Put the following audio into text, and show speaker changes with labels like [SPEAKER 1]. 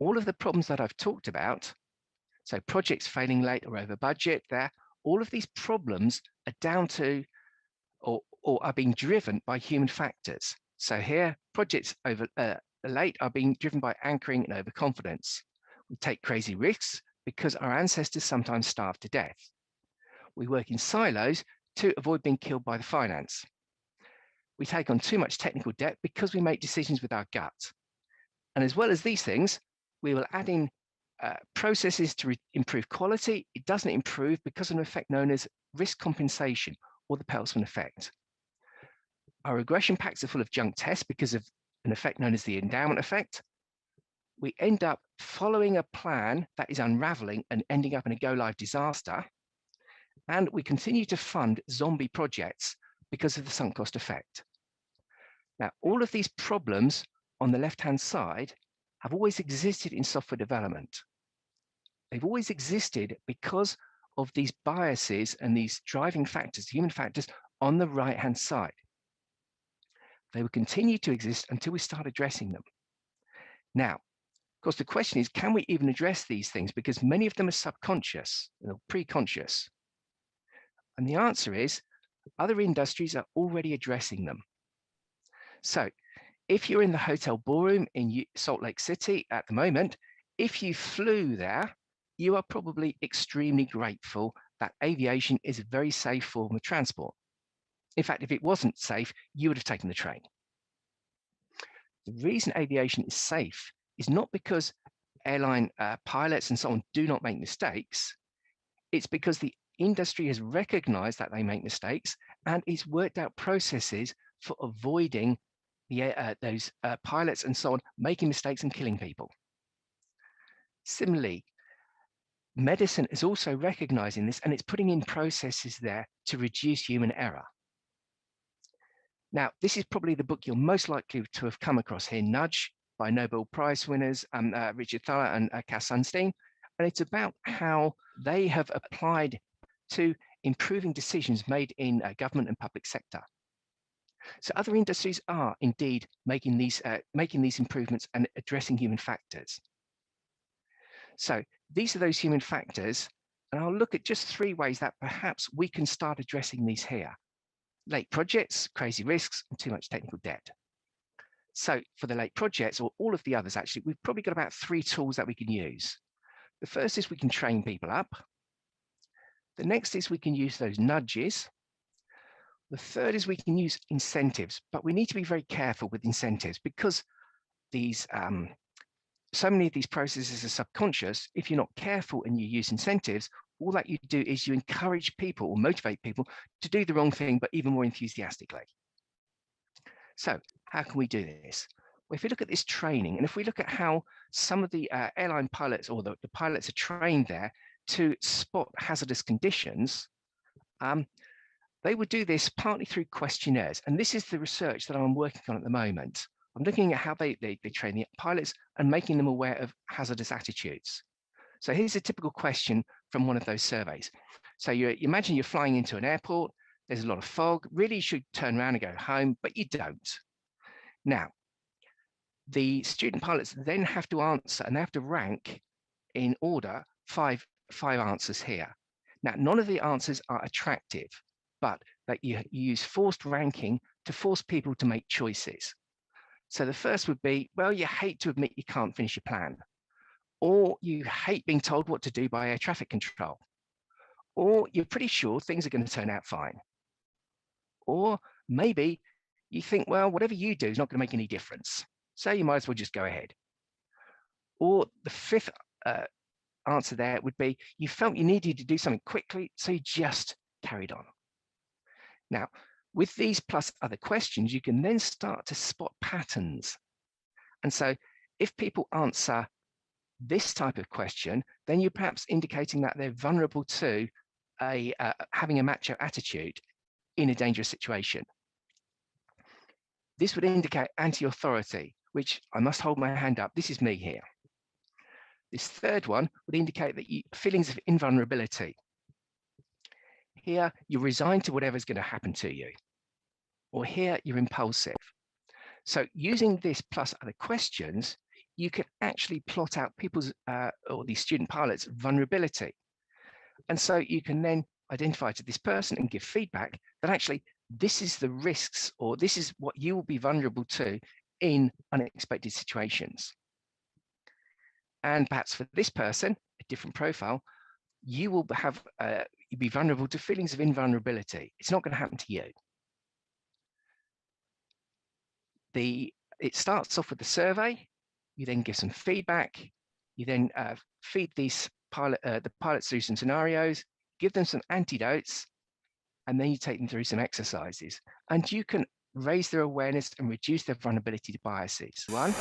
[SPEAKER 1] All of the problems that I've talked about, so projects failing late or over budget there, all of these problems are down to or are being driven by human factors. So here, projects over late are being driven by anchoring and overconfidence. We take crazy risks because our ancestors sometimes starved to death. We work in silos to avoid being killed by the finance. We take on too much technical debt because we make decisions with our gut. And as well as these things, we will add in processes to improve quality. It doesn't improve because of an effect known as risk compensation or the Peltzman effect. Our regression packs are full of junk tests because of an effect known as the endowment effect. We end up following a plan that is unraveling and ending up in a go-live disaster. And we continue to fund zombie projects because of the sunk cost effect. Now, all of these problems on the left-hand side have always existed in software development. They've always existed because of these biases and these driving factors, human factors, on the right-hand side. They will continue to exist until we start addressing them. Now, of course, the question is, can we even address these things? Because many of them are subconscious, pre-conscious. And the answer is, other industries are already addressing them. So if you're in the hotel ballroom in Salt Lake City at the moment, if you flew there, you are probably extremely grateful that aviation is a very safe form of transport. In fact, if it wasn't safe, you would have taken the train. The reason aviation is safe is not because airline pilots and so on do not make mistakes. It's because the industry has recognized that they make mistakes and it's worked out processes for avoiding those pilots and so on making mistakes and killing people. Similarly, medicine is also recognizing this and it's putting in processes there to reduce human error. Now, this is probably the book you're most likely to have come across here, Nudge, by Nobel Prize winners Richard Thaler and Cass Sunstein. And it's about how they have applied to improving decisions made in government and public sector. So other industries are indeed making these improvements and addressing human factors. So these are those human factors, and I'll look at just 3 ways that perhaps we can start addressing these here. Late projects, crazy risks, and too much technical debt. So for the late projects, or all of the others actually, we've probably got about 3 tools that we can use. The first is we can train people up. The next is we can use those nudges. The third is we can use incentives, but we need to be very careful with incentives because these so many of these processes are subconscious. If you're not careful and you use incentives, all that you do is you encourage people or motivate people to do the wrong thing, but even more enthusiastically. So how can we do this? Well, if we look at this training, and if we look at how some of the airline pilots or the pilots are trained there to spot hazardous conditions, they would do this partly through questionnaires. And this is the research that I'm working on at the moment. I'm looking at how they train the pilots and making them aware of hazardous attitudes. So here's a typical question from one of those surveys. So you imagine you're flying into an airport, there's a lot of fog, really you should turn around and go home, but you don't. Now, the student pilots then have to answer, and they have to rank in order five answers here. Now, none of the answers are attractive, but that you use forced ranking to force people to make choices. So the first would be, well, you hate to admit you can't finish your plan, or you hate being told what to do by air traffic control, or you're pretty sure things are going to turn out fine, or maybe you think, well, whatever you do is not going to make any difference, so you might as well just go ahead. Or the fifth answer there would be, you felt you needed to do something quickly, so you just carried on. Now, with these plus other questions, you can then start to spot patterns. And so if people answer this type of question, then you're perhaps indicating that they're vulnerable to having a macho attitude in a dangerous situation. This would indicate anti-authority, which I must hold my hand up. This is me here. This third one would indicate that feelings of invulnerability. Here, you're resigned to whatever's going to happen to you. Or here, you're impulsive. So using this plus other questions, you can actually plot out people's or the student pilots' vulnerability. And so you can then identify to this person and give feedback that actually this is the risks, or this is what you will be vulnerable to in unexpected situations. And perhaps for this person, a different profile, you will have you'll be vulnerable to feelings of invulnerability. It's not going to happen to you. It starts off with the survey. You then give some feedback. You then feed these the pilots through some scenarios, give them some antidotes, and then you take them through some exercises. And you can raise their awareness and reduce their vulnerability to biases. One.